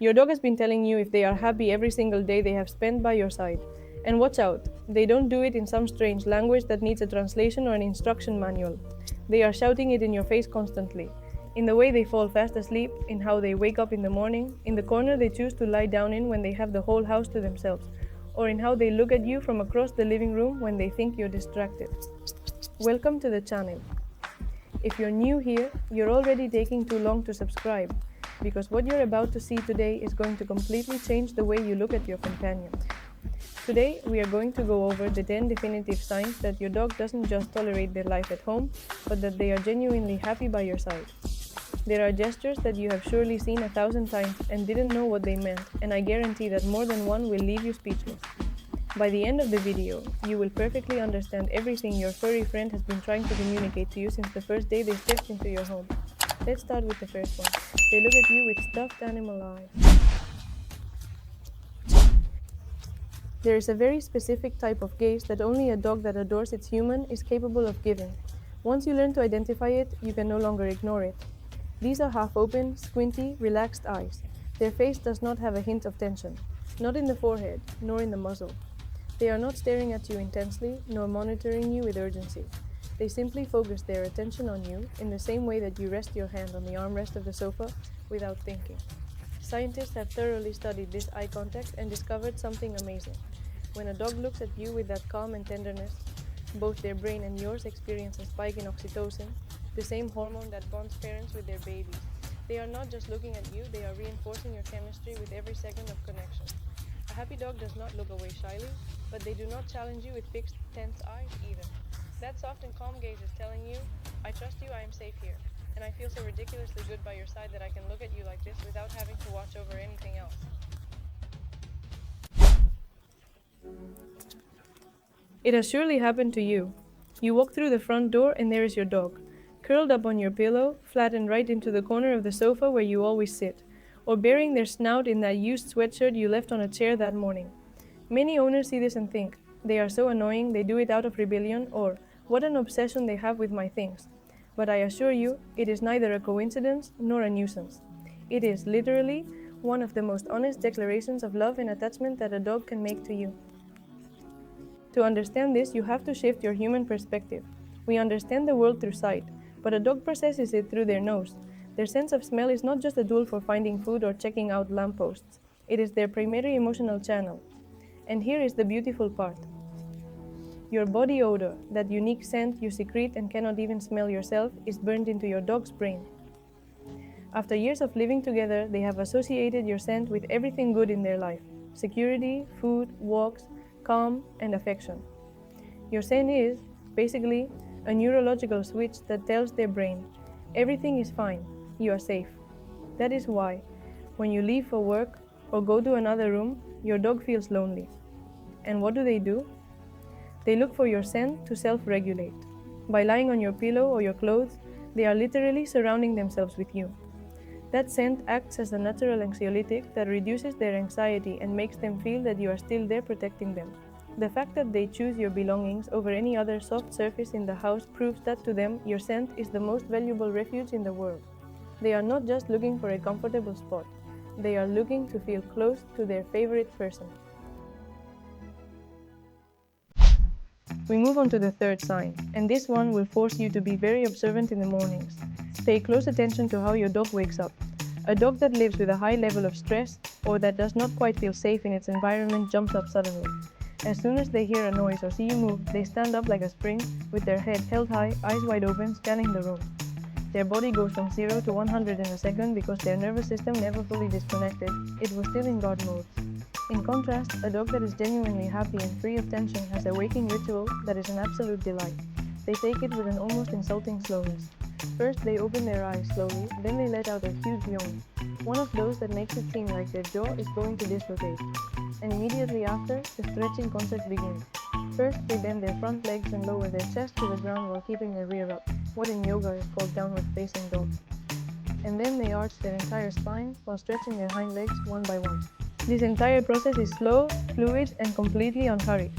Your dog has been telling you if they are happy every single day they have spent by your side. And watch out, they don't do it in some strange language that needs a translation or an instruction manual. They are shouting it in your face constantly. In the way they fall fast asleep, in how they wake up in the morning, in the corner they choose to lie down in when they have the whole house to themselves, or in how they look at you from across the living room when they think you're distracted. Welcome to the channel. If you're new here, you're already taking too long to subscribe, because what you're about to see today is going to completely change the way you look at your companion. Today, we are going to go over the 10 definitive signs that your dog doesn't just tolerate their life at home, but that they are genuinely happy by your side. There are gestures that you have surely seen 1,000 times and didn't know what they meant, and I guarantee that more than one will leave you speechless. By the end of the video, you will perfectly understand everything your furry friend has been trying to communicate to you since the first day they stepped into your home. Let's start with the first one. They look at you with stuffed animal eyes. There is a very specific type of gaze that only a dog that adores its human is capable of giving. Once you learn to identify it, you can no longer ignore it. These are half-open, squinty, relaxed eyes. Their face does not have a hint of tension, not in the forehead, nor in the muzzle. They are not staring at you intensely, nor monitoring you with urgency. They simply focus their attention on you in the same way that you rest your hand on the armrest of the sofa without thinking. Scientists have thoroughly studied this eye contact and discovered something amazing. When a dog looks at you with that calm and tenderness, both their brain and yours experience a spike in oxytocin, the same hormone that bonds parents with their babies. They are not just looking at you, they are reinforcing your chemistry with every second of connection. A happy dog does not look away shyly, but they do not challenge you with fixed, tense eyes either. That soft and calm gaze is telling you, I trust you, I am safe here, and I feel so ridiculously good by your side that I can look at you like this without having to watch over anything else. It has surely happened to you. You walk through the front door and there is your dog, curled up on your pillow, flattened right into the corner of the sofa where you always sit, or burying their snout in that used sweatshirt you left on a chair that morning. Many owners see this and think, they are so annoying, they do it out of rebellion, or what an obsession they have with my things. But I assure you, it is neither a coincidence nor a nuisance. It is literally one of the most honest declarations of love and attachment that a dog can make to you. To understand this, you have to shift your human perspective. We understand the world through sight, but a dog processes it through their nose. Their sense of smell is not just a tool for finding food or checking out lampposts. It is their primary emotional channel. And here is the beautiful part. Your body odor, that unique scent you secrete and cannot even smell yourself, is burned into your dog's brain. After years of living together, they have associated your scent with everything good in their life: security, food, walks, calm, and affection. Your scent is, basically, a neurological switch that tells their brain, everything is fine, you are safe. That is why, when you leave for work or go to another room, your dog feels lonely. And what do? They look for your scent to self-regulate. By lying on your pillow or your clothes, they are literally surrounding themselves with you. That scent acts as a natural anxiolytic that reduces their anxiety and makes them feel that you are still there protecting them. The fact that they choose your belongings over any other soft surface in the house proves that to them, your scent is the most valuable refuge in the world. They are not just looking for a comfortable spot. They are looking to feel close to their favorite person. We move on to the third sign, and this one will force you to be very observant in the mornings. Pay close attention to how your dog wakes up. A dog that lives with a high level of stress, or that does not quite feel safe in its environment, jumps up suddenly. As soon as they hear a noise or see you move, they stand up like a spring, with their head held high, eyes wide open, scanning the room. Their body goes from 0 to 100 in a second because their nervous system never fully disconnected, it was still in guard mode. In contrast, a dog that is genuinely happy and free of tension has a waking ritual that is an absolute delight. They take it with an almost insulting slowness. First, they open their eyes slowly, then they let out a huge yawn, one of those that makes it seem like their jaw is going to dislocate. And immediately after, the stretching concept begins. First, they bend their front legs and lower their chest to the ground while keeping their rear up, what in yoga is called downward facing dog. And then they arch their entire spine while stretching their hind legs one by one. This entire process is slow, fluid, and completely unhurried.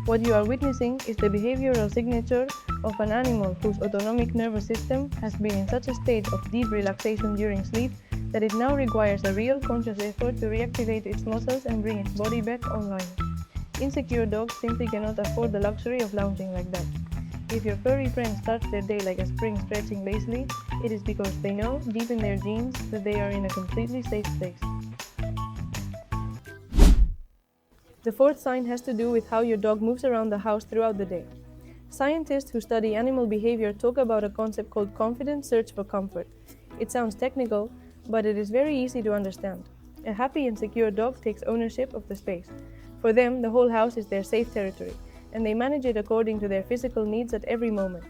What you are witnessing is the behavioral signature of an animal whose autonomic nervous system has been in such a state of deep relaxation during sleep that it now requires a real conscious effort to reactivate its muscles and bring its body back online. Insecure dogs simply cannot afford the luxury of lounging like that. If your furry friend starts their day like a spring stretching lazily, it is because they know, deep in their genes, that they are in a completely safe place. The fourth sign has to do with how your dog moves around the house throughout the day. Scientists who study animal behavior talk about a concept called confident search for comfort. It sounds technical, but it is very easy to understand. A happy and secure dog takes ownership of the space. For them, the whole house is their safe territory, and they manage it according to their physical needs at every moment.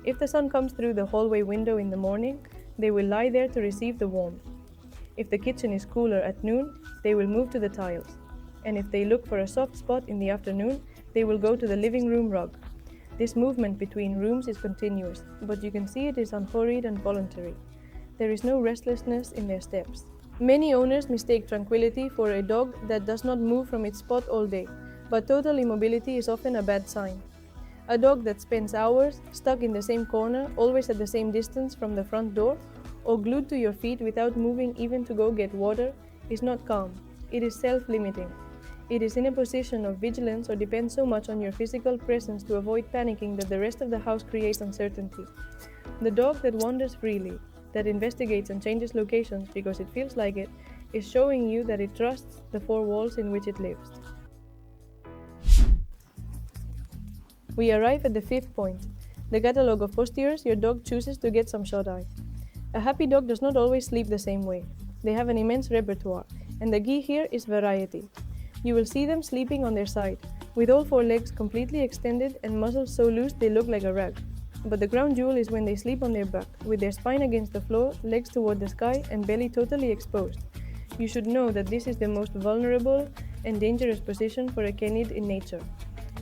If the sun comes through the hallway window in the morning, they will lie there to receive the warmth. If the kitchen is cooler at noon, they will move to the tiles. And if they look for a soft spot in the afternoon, they will go to the living room rug. This movement between rooms is continuous, but you can see it is unhurried and voluntary. There is no restlessness in their steps. Many owners mistake tranquility for a dog that does not move from its spot all day, but total immobility is often a bad sign. A dog that spends hours stuck in the same corner, always at the same distance from the front door, or glued to your feet without moving even to go get water, is not calm. It is self-limiting. It is in a position of vigilance or depends so much on your physical presence to avoid panicking that the rest of the house creates uncertainty. The dog that wanders freely, that investigates and changes locations because it feels like it, is showing you that it trusts the four walls in which it lives. We arrive at the fifth point, the catalog of postures your dog chooses to get some shut-eye. A happy dog does not always sleep the same way. They have an immense repertoire, and the key here is variety. You will see them sleeping on their side, with all four legs completely extended and muscles so loose they look like a rag. But the crown jewel is when they sleep on their back, with their spine against the floor, legs toward the sky, and belly totally exposed. You should know that this is the most vulnerable and dangerous position for a canid in nature.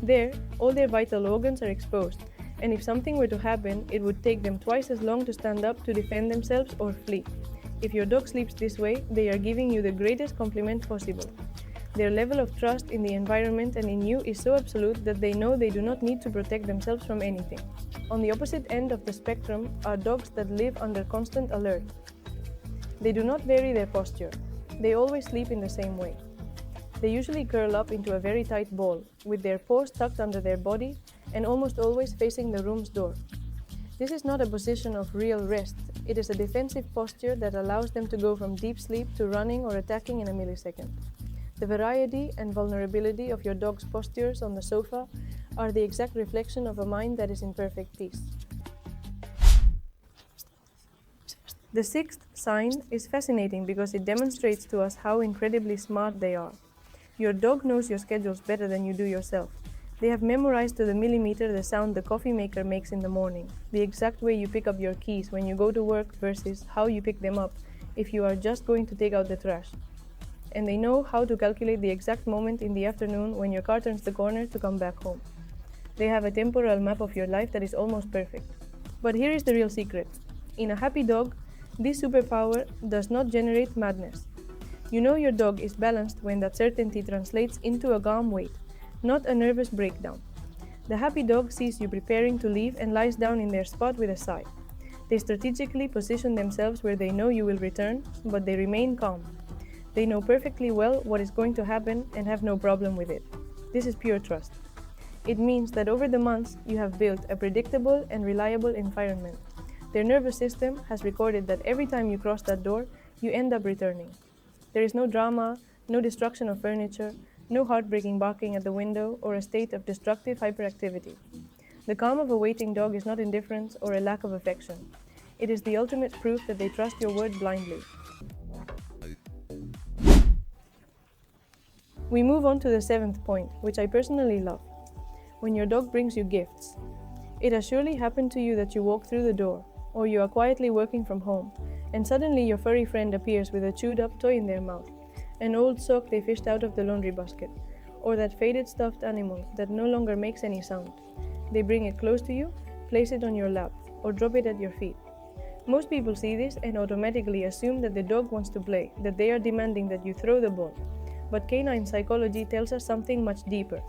There, all their vital organs are exposed, and if something were to happen, it would take them twice as long to stand up to defend themselves or flee. If your dog sleeps this way, they are giving you the greatest compliment possible. Their level of trust in the environment and in you is so absolute that they know they do not need to protect themselves from anything. On the opposite end of the spectrum are dogs that live under constant alert. They do not vary their posture. They always sleep in the same way. They usually curl up into a very tight ball, with their paws tucked under their body and almost always facing the room's door. This is not a position of real rest. It is a defensive posture that allows them to go from deep sleep to running or attacking in a millisecond. The variety and vulnerability of your dog's postures on the sofa are the exact reflection of a mind that is in perfect peace. The sixth sign is fascinating because it demonstrates to us how incredibly smart they are. Your dog knows your schedules better than you do yourself. They have memorized to the millimeter the sound the coffee maker makes in the morning, the exact way you pick up your keys when you go to work versus how you pick them up if you are just going to take out the trash. And they know how to calculate the exact moment in the afternoon when your car turns the corner to come back home. They have a temporal map of your life that is almost perfect. But here is the real secret. In a happy dog, this superpower does not generate madness. You know your dog is balanced when that certainty translates into a calm wait, not a nervous breakdown. The happy dog sees you preparing to leave and lies down in their spot with a sigh. They strategically position themselves where they know you will return, but they remain calm. They know perfectly well what is going to happen and have no problem with it. This is pure trust. It means that over the months, you have built a predictable and reliable environment. Their nervous system has recorded that every time you cross that door, you end up returning. There is no drama, no destruction of furniture, no heartbreaking barking at the window, or a state of destructive hyperactivity. The calm of a waiting dog is not indifference or a lack of affection. It is the ultimate proof that they trust your word blindly. We move on to the seventh point, which I personally love. When your dog brings you gifts. It has surely happened to you that you walk through the door, or you are quietly working from home, and suddenly your furry friend appears with a chewed-up toy in their mouth, an old sock they fished out of the laundry basket, or that faded stuffed animal that no longer makes any sound. They bring it close to you, place it on your lap, or drop it at your feet. Most people see this and automatically assume that the dog wants to play, that they are demanding that you throw the ball. But canine psychology tells us something much deeper.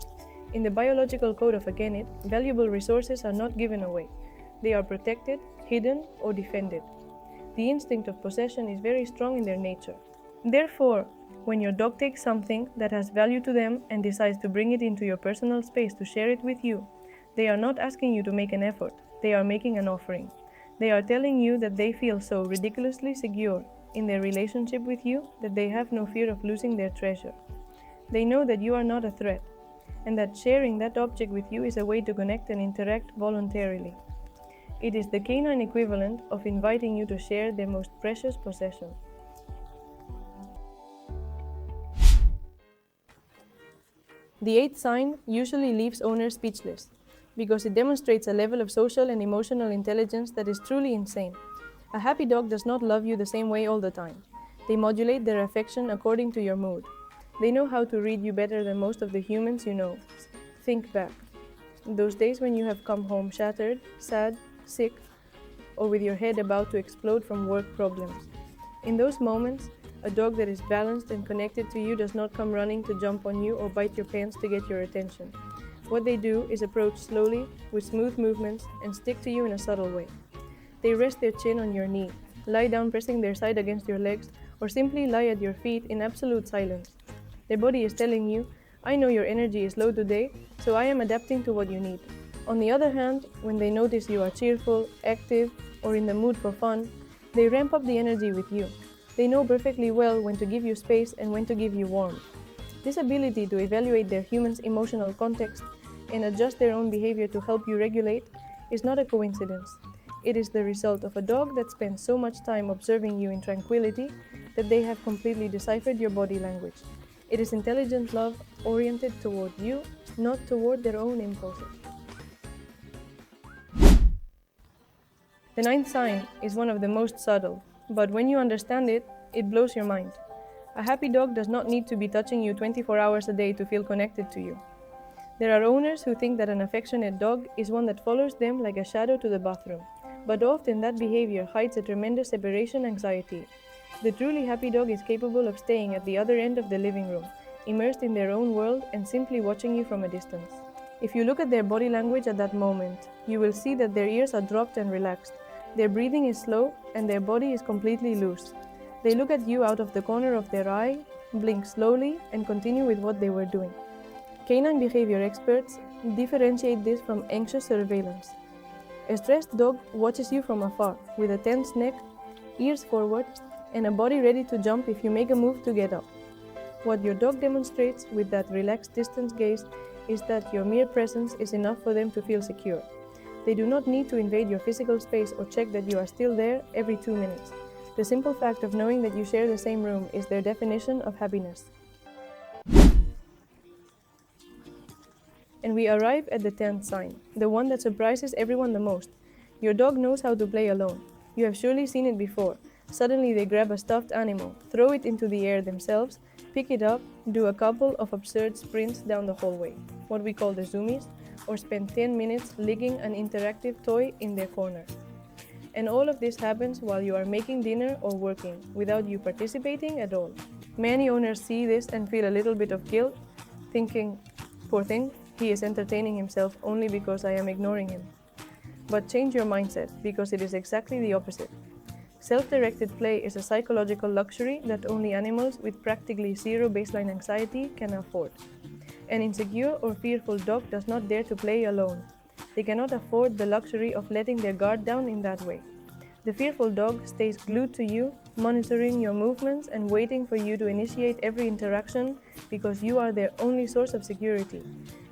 In the biological code of a canid, valuable resources are not given away. They are protected, hidden, or defended. The instinct of possession is very strong in their nature. Therefore, when your dog takes something that has value to them and decides to bring it into your personal space to share it with you, they are not asking you to make an effort, they are making an offering. They are telling you that they feel so ridiculously secure in their relationship with you that they have no fear of losing their treasure. They know that you are not a threat, and that sharing that object with you is a way to connect and interact voluntarily. It is the canine equivalent of inviting you to share their most precious possession. The eighth sign usually leaves owners speechless, because it demonstrates a level of social and emotional intelligence that is truly insane. A happy dog does not love you the same way all the time. They modulate their affection according to your mood. They know how to read you better than most of the humans you know. Think back. Those days when you have come home shattered, sad, sick, or with your head about to explode from work problems. In those moments, a dog that is balanced and connected to you does not come running to jump on you or bite your pants to get your attention. What they do is approach slowly, with smooth movements, and stick to you in a subtle way. They rest their chin on your knee, lie down pressing their side against your legs, or simply lie at your feet in absolute silence. Their body is telling you, I know your energy is low today, so I am adapting to what you need. On the other hand, when they notice you are cheerful, active, or in the mood for fun, they ramp up the energy with you. They know perfectly well when to give you space and when to give you warmth. This ability to evaluate their human's emotional context and adjust their own behavior to help you regulate is not a coincidence. It is the result of a dog that spends so much time observing you in tranquility that they have completely deciphered your body language. It is intelligent love oriented toward you, not toward their own impulses. The ninth sign is one of the most subtle, but when you understand it, it blows your mind. A happy dog does not need to be touching you 24 hours a day to feel connected to you. There are owners who think that an affectionate dog is one that follows them like a shadow to the bathroom, but often that behavior hides a tremendous separation anxiety. The truly happy dog is capable of staying at the other end of the living room, immersed in their own world and simply watching you from a distance. If you look at their body language at that moment, you will see that their ears are dropped and relaxed, their breathing is slow, and their body is completely loose. They look at you out of the corner of their eye, blink slowly, and continue with what they were doing. Canine behavior experts differentiate this from anxious surveillance. A stressed dog watches you from afar, with a tense neck, ears forward, and a body ready to jump if you make a move to get up. What your dog demonstrates with that relaxed distance gaze is that your mere presence is enough for them to feel secure. They do not need to invade your physical space or check that you are still there every 2 minutes. The simple fact of knowing that you share the same room is their definition of happiness. And we arrive at the 10th sign, the one that surprises everyone the most. Your dog knows how to play alone. You have surely seen it before. Suddenly they grab a stuffed animal, throw it into the air themselves, pick it up, do a couple of absurd sprints down the hallway, what we call the zoomies, or spend 10 minutes licking an interactive toy in their corner. And all of this happens while you are making dinner or working, without you participating at all. Many owners see this and feel a little bit of guilt, thinking, poor thing, he is entertaining himself only because I am ignoring him. But change your mindset, because it is exactly the opposite. Self-directed play is a psychological luxury that only animals with practically zero baseline anxiety can afford. An insecure or fearful dog does not dare to play alone. They cannot afford the luxury of letting their guard down in that way. The fearful dog stays glued to you, monitoring your movements and waiting for you to initiate every interaction because you are their only source of security,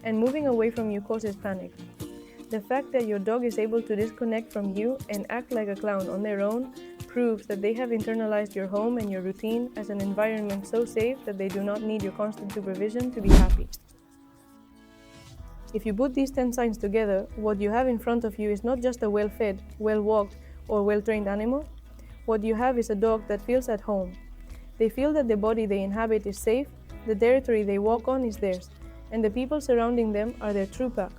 and moving away from you causes panic. The fact that your dog is able to disconnect from you and act like a clown on their own proves that they have internalized your home and your routine as an environment so safe that they do not need your constant supervision to be happy. If you put these 10 signs together, what you have in front of you is not just a well-fed, well-walked, or well-trained animal. What you have is a dog that feels at home. They feel that the body they inhabit is safe, the territory they walk on is theirs, and the people surrounding them are their true pack.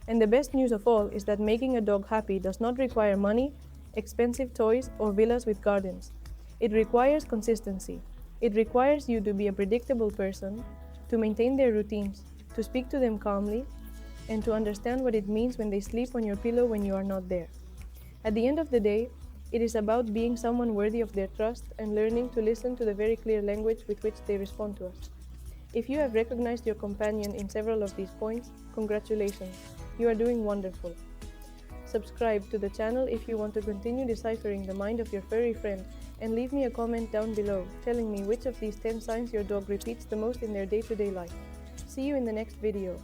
And the best news of all is that making a dog happy does not require money, expensive toys, or villas with gardens. It requires consistency. It requires you to be a predictable person, to maintain their routines, to speak to them calmly, and to understand what it means when they sleep on your pillow when you are not there. At the end of the day, It is about being someone worthy of their trust and learning to listen to the very clear language with which they respond to us. If you have recognized your companion in several of these points, congratulations, you are doing wonderful. Subscribe to the channel if you want to continue deciphering the mind of your furry friend, and leave me a comment down below telling me which of these 10 signs your dog repeats the most in their day-to-day life. See you in the next video.